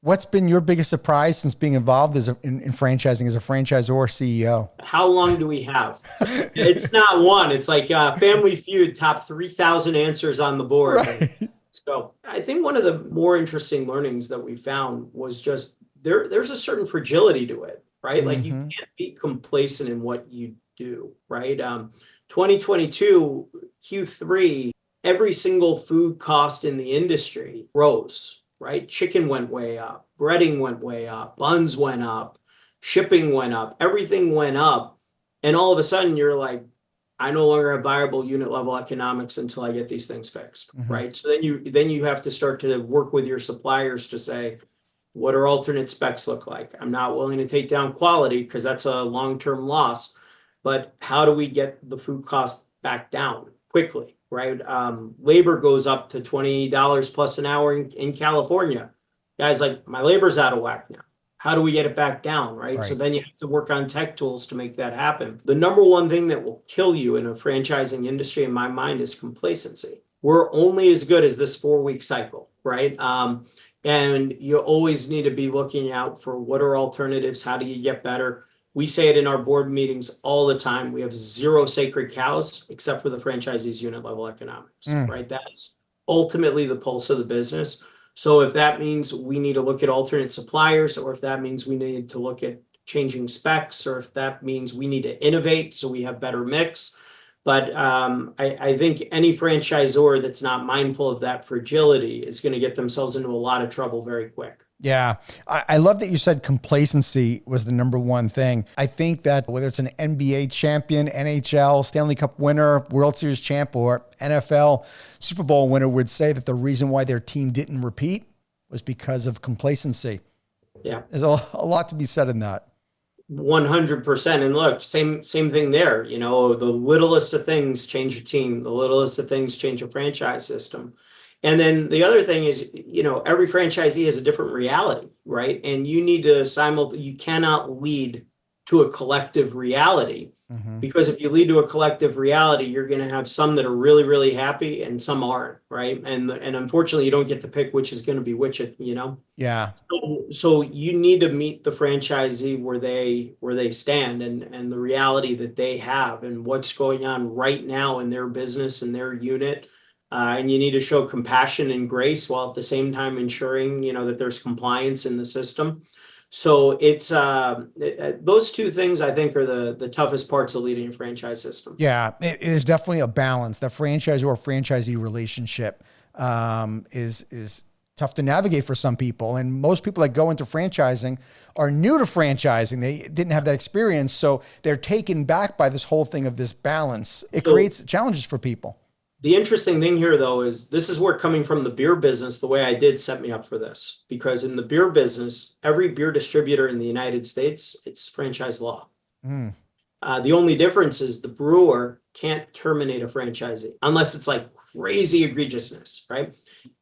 What's been your biggest surprise since being involved in franchising as a franchisor CEO? How long do we have? It's not one. It's like Family Feud, top 3,000 answers on the board. And Right. let's go. I think one of the more interesting learnings that we found was just there's a certain fragility to it, right? Like you Hmm. can't be complacent in what you do, right? 2022 Q3, every single food cost in the industry rose, right? Chicken went way up, breading went way up, buns went up, shipping went up, everything went up. And all of a sudden you're like, I no longer have viable unit level economics until I get these things fixed, Hmm. right? So then you have to start to work with your suppliers to say, what are alternate specs look like? I'm not willing to take down quality because that's a long-term loss, but how do we get the food cost back down quickly, right? Labor goes up to $20 plus an hour in California. Guys, like my labor's out of whack now. How do we get it back down, right? So Right. then you have to work on tech tools to make that happen. The number one thing that will kill you in a franchising industry, in my mind, is complacency. We're only as good as this 4-week cycle, right? And you always need to be looking out for what are alternatives, how do you get better. We say it in our board meetings all the time. We have zero sacred cows except for the franchisee's unit level economics, Mm. right? That is ultimately the pulse of the business. So if that means we need to look at alternate suppliers, or if that means we need to look at changing specs, or if that means we need to innovate so we have better mix. But I think any franchisor that's not mindful of that fragility is going to get themselves into a lot of trouble very quick. Yeah. I love that you said complacency was the number one thing. I think that whether it's an NBA champion, NHL, Stanley Cup winner, World Series champ, or NFL Super Bowl winner would say that the reason why their team didn't repeat was because of complacency. Yeah. There's a lot to be said in that. 100%. And look, same thing there. You know, the littlest of things change a team. The littlest of things change a franchise system. And then the other thing is, you know, every franchisee has a different reality, right? And you need to you cannot lead to a collective reality, Hmm. because if you lead to a collective reality, you're going to have some that are really, really happy and some aren't, right? And unfortunately, you don't get to pick which is going to be which, you know? Yeah. So you need to meet the franchisee where they stand, and the reality that they have and what's going on right now in their business and their unit. And you need to show compassion and grace while at the same time ensuring, you know, that there's compliance in the system. So it's those two things I think are the toughest parts of leading a franchise system. Yeah, it is definitely a balance. The franchise or franchisee relationship is tough to navigate for some people, and most people that go into franchising are new to franchising. They didn't have that experience, so they're taken back by this whole thing of this balance. It So creates challenges for people. the interesting thing here, though, is this is where coming from the beer business, the way I did set me up for this. Because in the beer business, every beer distributor in the United States, it's franchise law. Mm. The only difference is the brewer can't terminate a franchisee unless it's like crazy egregiousness, right?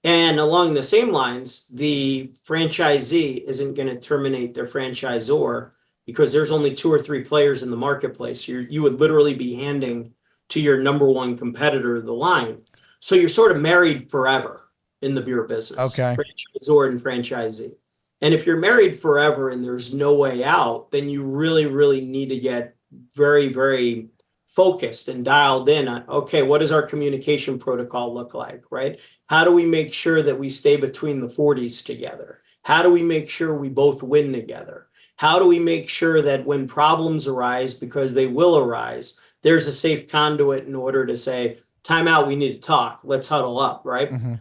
And along the same lines, the franchisee isn't going to terminate their franchisor because there's only two or three players in the marketplace. You would literally be handing to your number one competitor the line. So you're sort of married forever in the beer business, Okay. franchisor and franchisee. And if you're married forever and there's no way out, then you really, really need to get very, very focused and dialed in on, okay, what does our communication protocol look like, right? How do we make sure that we stay between the 40s together? How do we make sure we both win together? How do we make sure that when problems arise, because they will arise, there's a safe conduit in order to say, time out, we need to talk, let's huddle up, right? Hmm.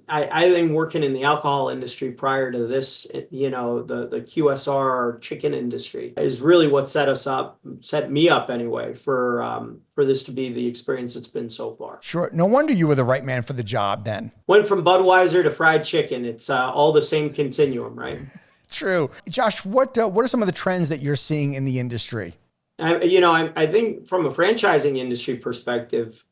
I think working in the alcohol industry prior to this, you know, the QSR chicken industry is really what set me up anyway for this to be the experience it's been so far. Sure. No wonder you were the right man for the job then. Went from Budweiser to fried chicken. It's all the same continuum, right? True. Josh, what are some of the trends that you're seeing in the industry? I think from a franchising industry perspective,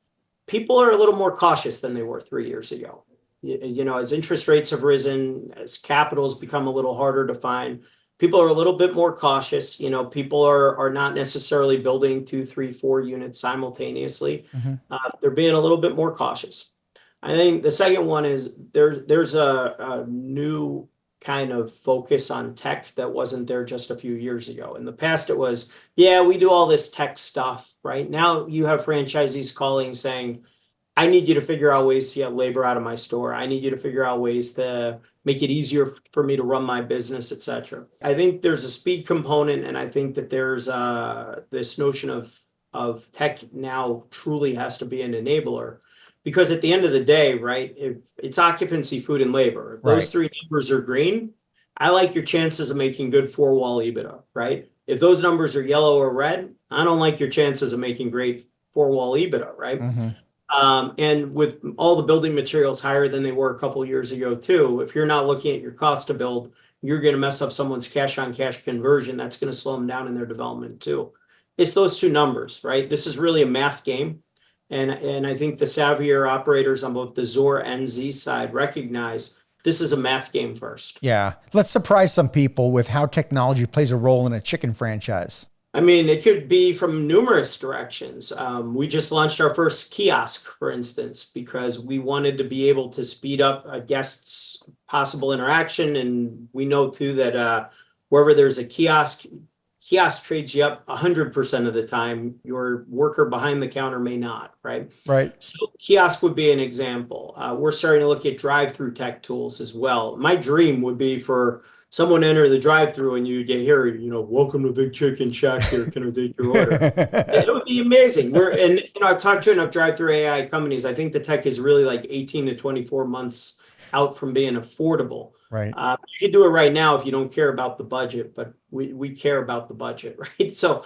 people are a little more cautious than they were 3 years ago. As interest rates have risen, as capital's become a little harder to find, people are a little bit more cautious. People are not necessarily building 2, 3, 4 units simultaneously. Hmm. They're being a little bit more cautious. I think the second one is there's a new kind of focus on tech that wasn't there just a few years ago. In the past, it was, yeah, we do all this tech stuff, right? Now you have franchisees calling saying, I need you to figure out ways to get labor out of my store. I need you to figure out ways to make it easier for me to run my business, et cetera. I think there's a speed component, and I think that there's this notion of tech now truly has to be an enabler. Because at the end of the day, right, if it's occupancy, food, and labor. If those three numbers are green, I like your chances of making good four-wall EBITDA, right? If those numbers are yellow or red, I don't like your chances of making great four-wall EBITDA, right? And with all the building materials higher than they were a couple of years ago too, if you're not looking at your cost to build, you're going to mess up someone's cash-on-cash conversion. That's going to slow them down in their development too. It's those two numbers, right? This is really a math game. And I think the savvier operators on both the Zor and Z side recognize this is a math game first. Yeah. Let's surprise some people with how technology plays a role in a chicken franchise. I mean, it could be from numerous directions. We just launched our first kiosk, for instance, because we wanted to be able to speed up a guest's possible interaction. And we know too that wherever there's a kiosk trades you up 100% of the time. Your worker behind the counter may not, right? Right. So kiosk would be an example. We're starting to look at drive-through tech tools as well. My dream would be for someone to enter the drive-through and you get here, welcome to Big Chicken Shack here. Can I take your order? It would be amazing. I've talked to enough drive-through AI companies. I think the tech is really like 18 to 24 months out from being affordable. Right. You can do it right now if you don't care about the budget, but we care about the budget, right? So,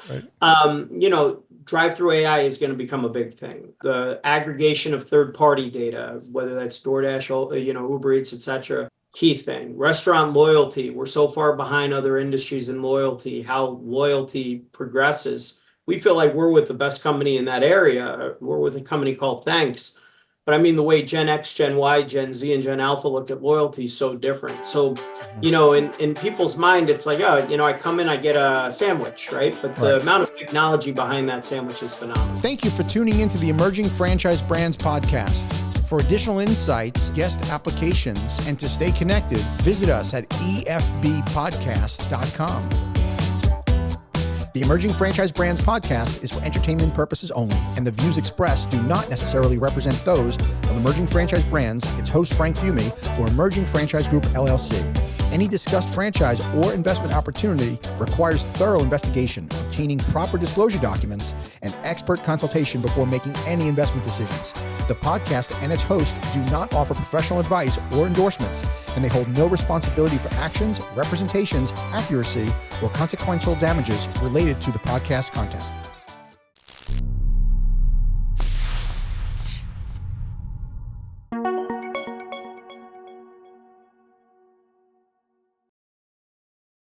drive-through AI is going to become a big thing. The aggregation of third-party data, whether that's DoorDash, Uber Eats, et cetera, key thing. Restaurant loyalty. We're so far behind other industries in loyalty, how loyalty progresses. We feel like we're with the best company in that area. We're with a company called Thanks. But I mean, the way Gen X, Gen Y, Gen Z, and Gen Alpha look at loyalty is so different. So, in people's mind, it's like, I come in, I get a sandwich, right? But the amount of technology behind that sandwich is phenomenal. Thank you for tuning into the Emerging Franchise Brands podcast. For additional insights, guest applications, and to stay connected, visit us at efbpodcast.com. The Emerging Franchise Brands podcast is for entertainment purposes only, and the views expressed do not necessarily represent those of Emerging Franchise Brands, its host Frank Fumey, or Emerging Franchise Group, LLC. Any discussed franchise or investment opportunity requires thorough investigation, obtaining proper disclosure documents, and expert consultation before making any investment decisions. The podcast and its host do not offer professional advice or endorsements, and they hold no responsibility for actions, representations, accuracy, or consequential damages related to the podcast content.